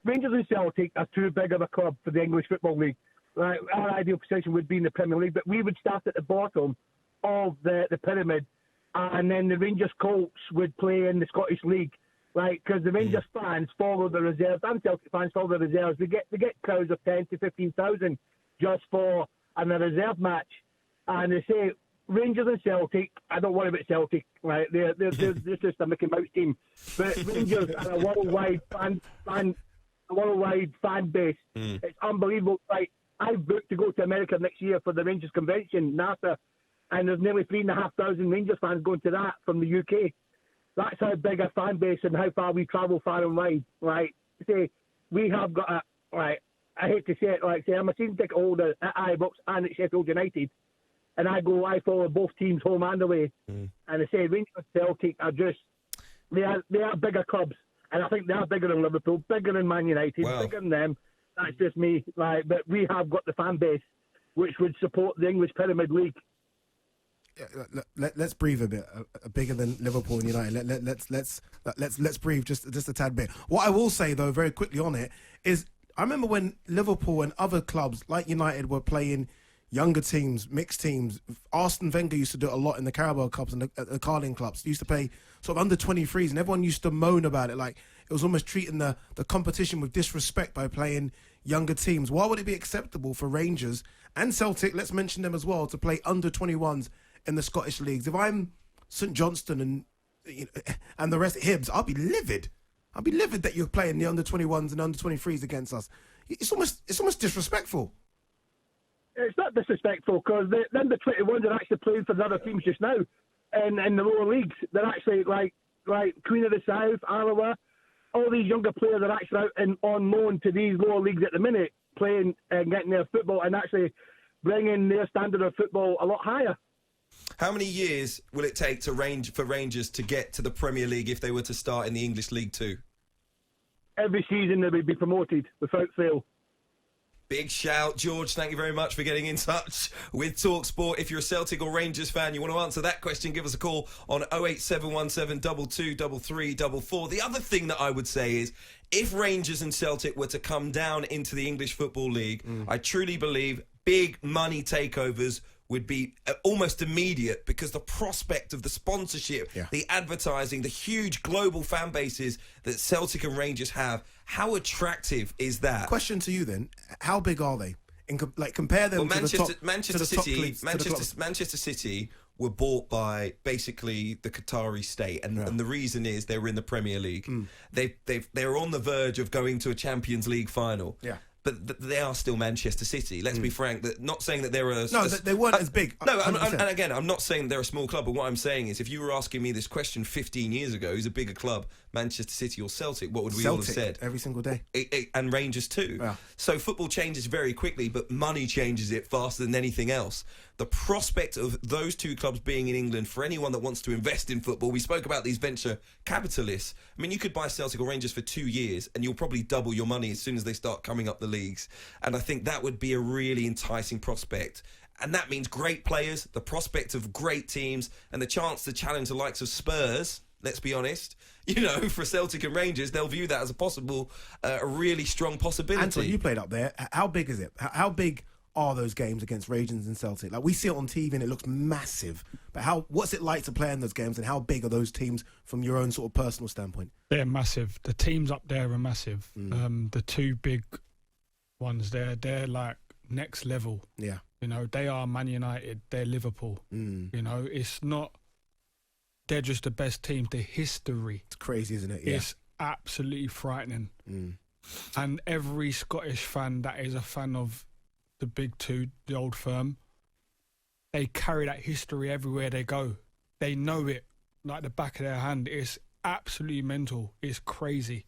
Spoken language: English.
Rangers and Celtic are too big of a club for the English Football League. Right, our ideal position would be in the Premier League, but we would start at the bottom of the pyramid, and then the Rangers Colts would play in the Scottish League, right? Because the Rangers fans follow the reserves, and Celtic fans follow the reserves. They get crowds of 10 to 15,000 just for a reserve match, and they say Rangers and Celtic. I don't worry about Celtic, right? They're just a Mickey Mouse team, but Rangers are a worldwide fan base. It's unbelievable. Like, I've booked to go to America next year for the Rangers convention, NASA, and there's nearly 3,500 Rangers fans going to that from the UK. That's how big a fan base and how far we travel far and wide, right? Say, we have got a, right, I hate to say it, like, say, I'm a season ticket holder at Ibrox and at Sheffield United, and I follow both teams home and away, and I say Rangers and Celtic are just, they are bigger clubs, and I think they are bigger than Liverpool, bigger than Man United, bigger than them. That's just me, like, but we have got the fan base which would support the English Pyramid League. Let's breathe a bit. Bigger than Liverpool and United. Let's breathe just a tad bit. What I will say though, very quickly on it, is I remember when Liverpool and other clubs like United were playing younger teams, mixed teams. Arsene Wenger used to do it a lot in the Carabao Cups and the Carling clubs. He used to play sort of under 23s, and everyone used to moan about it, like it was almost treating the competition with disrespect by playing younger teams. Why would it be acceptable for Rangers and Celtic, let's mention them as well, to play under 21s in the Scottish leagues? If I'm St Johnstone and the rest, Hibs, I'll be livid. I'll be livid that you're playing the under 21s and under 23s against us. It's almost disrespectful. It's not disrespectful because the under 21s are actually playing for the other teams just now, in the lower leagues. They're actually like Queen of the South, Alloa. All these younger players are actually out and on loan to these lower leagues at the minute, playing and getting their football and actually bringing their standard of football a lot higher. How many years will it take for Rangers to get to the Premier League if they were to start in the English League Two? Every season they would be promoted without fail. Big shout, George. Thank you very much for getting in touch with talkSPORT. If you're a Celtic or Rangers fan, you want to answer that question, give us a call on 08717 223344. The other thing that I would say is, if Rangers and Celtic were to come down into the English Football League, I truly believe big money takeovers would be almost immediate, because the prospect of the sponsorship, the advertising, the huge global fan bases that Celtic and Rangers have, how attractive is that? Question to you then, how big are they? Compare them to Manchester City were bought by basically the Qatari state, and the reason is they were in the Premier League. They're on the verge of going to a Champions League final. But they are still Manchester City. Let's be frank. Not saying that they're a... No, they weren't as big. No, and again, I'm not saying they're a small club, but what I'm saying is, if you were asking me this question 15 years ago, who's a bigger club, Manchester City or Celtic, what would we all have said? Every single day. And Rangers too. Yeah. So football changes very quickly, but money changes it faster than anything else. The prospect of those two clubs being in England, for anyone that wants to invest in football, we spoke about these venture capitalists. I mean, you could buy Celtic or Rangers for 2 years and you'll probably double your money as soon as they start coming up the leagues. And I think that would be a really enticing prospect. And that means great players, the prospect of great teams, and the chance to challenge the likes of Spurs. Let's be honest, for Celtic and Rangers, they'll view that as a really strong possibility. Anton, you played up there. How big is it? How big are those games against Rangers and Celtic? Like, we see it on TV and it looks massive, but what's it like to play in those games, and how big are those teams from your own sort of personal standpoint? They're massive. The teams up there are massive. The two big ones, they're like next level. Yeah. They are Man United, they're Liverpool. It's not, they're just the best team. The history. It's crazy, isn't it? Yeah. It's absolutely frightening. And every Scottish fan that is a fan of the big two, the old firm, they carry that history everywhere they go. They know it like the back of their hand. It's absolutely mental. It's crazy.